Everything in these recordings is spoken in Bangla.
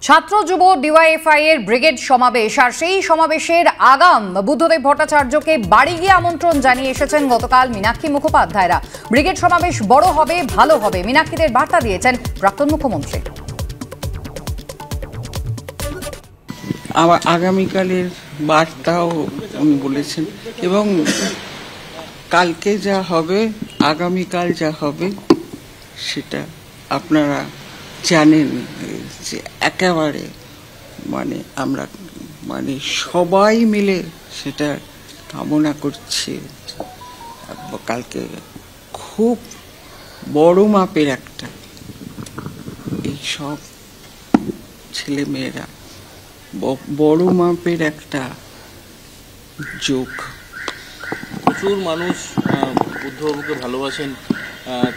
ছাত্র যুব ডিওয়াইএফআই এর ব্রিগেড সমাবেশ আর সেই সমাবেশের আগাম বুদ্ধদেব ভট্টাচার্যকে বাড়ি গিয়ে আমন্ত্রণ জানিয়ে এসেছেন গতকাল মীনাক্ষী মুখোপাধ্যায়রা। ব্রিগেড সমাবেশ বড় হবে, ভালো হবে, মীনাক্ষীদের বার্তা দিয়েছেন প্রাক্তন মুখ্যমন্ত্রী। আবার আগামীকালের বার্তাও উনি বলেছেন এবং কালকে যা হবে, আগামীকাল যা হবে সেটা আপনারা জানেন যে একেবারে আমরা সবাই মিলে সেটা কামনা করছি। কালকে খুব বড় মাপের একটা এইসব ছেলে মেয়েরা বড় মাপের একটা যোগ। প্রচুর মানুষ বুদ্ধবাবুকে ভালোবাসেন,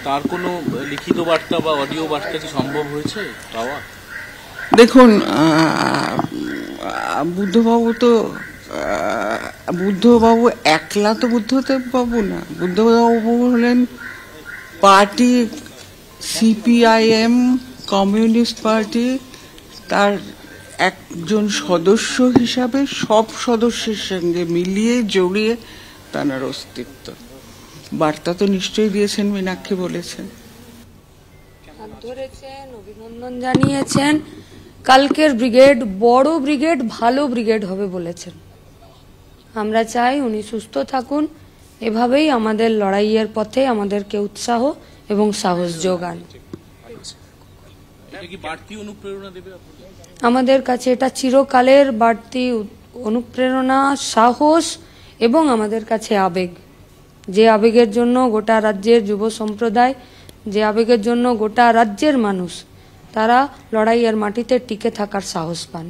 তার কোনো লিখিত বার্তা বা অডিও বার্তা কি সম্ভব হয়েছে পাওয়া? দেখুন, বুদ্ধবাবু একলা তো বুদ্ধদেব বাবু না। বুদ্ধবাবু হলেন পার্টি, সিপিআইএম কমিউনিস্ট পার্টি, তার একজন সদস্য হিসাবে সব সদস্যের সঙ্গে মিলিয়ে জড়িয়ে তার অস্তিত্ব। বার্তা তো নিশ্চয়ই দিয়েছেন, মীনাক্ষী বলেছেন, ধরেছেন, অভিনন্দন জানিয়েছেন। কালকের ব্রিগেড বড় ব্রিগেড, ভালো ব্রিগেড হবে বলেছেন। আমরা চাই উনি সুস্থ থাকুন, এভাবেই আমাদের লড়াইয়ের পথে আমাদেরকে উৎসাহ এবং সাহস যোগান। আমাদের কাছে এটা চিরকালের বাড়তি অনুপ্রেরণা, সাহস এবং আমাদের কাছে আবেগ, যে আবেগের জন্য গোটা রাজ্যের যুব সম্প্রদায়, যে আবেগের জন্য গোটা রাজ্যের মানুষ তারা লড়াইয়ের মাটিতে টিকে থাকার সাহস পান।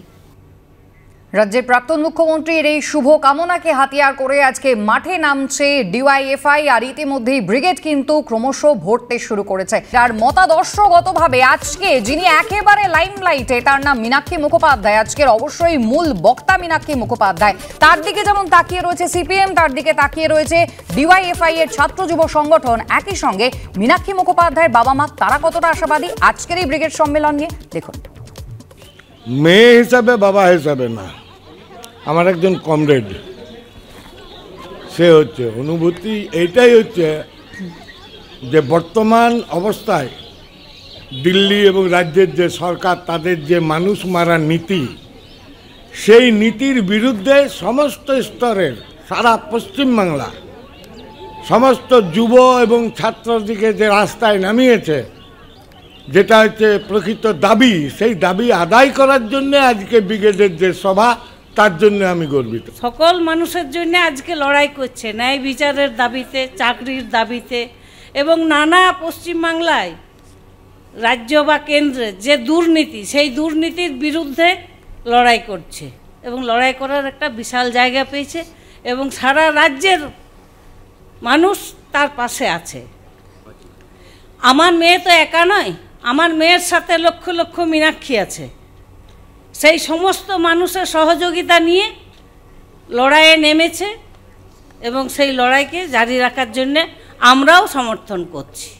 রাজ্যের প্রাক্তন মুখ্যমন্ত্রীর এই শুভ কামনাকে হাতিয়ার করে আজকে মাঠে নামছে ডিওয়াইএফআই, আর ইতিমধ্যেই ব্রিগেড কিন্তু ক্রমশ ভরতে শুরু করেছে। তার মতাদর্শগতভাবে আজকে যিনি একেবারে লাইমলাইটে, তার নাম মীনাক্ষী মুখোপাধ্যায়। আজকের অবশ্যই মূল বক্তা মীনাক্ষী মুখোপাধ্যায়। তার দিকে যেমন তাকিয়ে রয়েছে সিপিএম, তার দিকে তাকিয়ে রয়েছে ডিওয়াইএফআই এর ছাত্র যুব সংগঠন। একই সঙ্গে মীনাক্ষী মুখোপাধ্যায়ের বাবা মা তারা কতটা আশাবাদী আজকের এই ব্রিগেড সম্মেলন নিয়ে দেখুন। মেয়ে হিসাবে, বাবা হিসাবে না, আমার একজন কমরেড, সে হচ্ছে অনুভূতি এইটাই হচ্ছে যে বর্তমান অবস্থায় দিল্লি এবং রাজ্যের যে সরকার, তাদের যে মানুষ মারার নীতি, সেই নীতির বিরুদ্ধে সমস্ত স্তরের সারা পশ্চিমবাংলা সমস্ত যুব এবং ছাত্রদিকে যে রাস্তায় নামিয়েছে, যেটা হচ্ছে প্রকৃত দাবি, সেই দাবি আদায় করার জন্য আজকে ব্রিগেডের যে সভা, তার জন্য আমি গর্বিত। সকল মানুষের জন্য আজকে লড়াই করছে, ন্যায় বিচারের দাবিতে, চাকরির দাবিতে, এবং নানা পশ্চিমবাংলায় রাজ্য বা কেন্দ্রের যে দুর্নীতি, সেই দুর্নীতির বিরুদ্ধে লড়াই করছে এবং লড়াই করার একটা বিশাল জায়গা পেয়েছে এবং সারা রাজ্যের মানুষ তার পাশে আছে। আমার মেয়ে তো একা নয়, আমার মেয়ের সাথে লক্ষ লক্ষ মীনাক্ষী আছে। সেই সমস্ত মানুষের সহযোগিতা নিয়ে লড়াইয়ে নেমেছে এবং সেই লড়াইকে জারি রাখার জন্যে আমরাও সমর্থন করছি।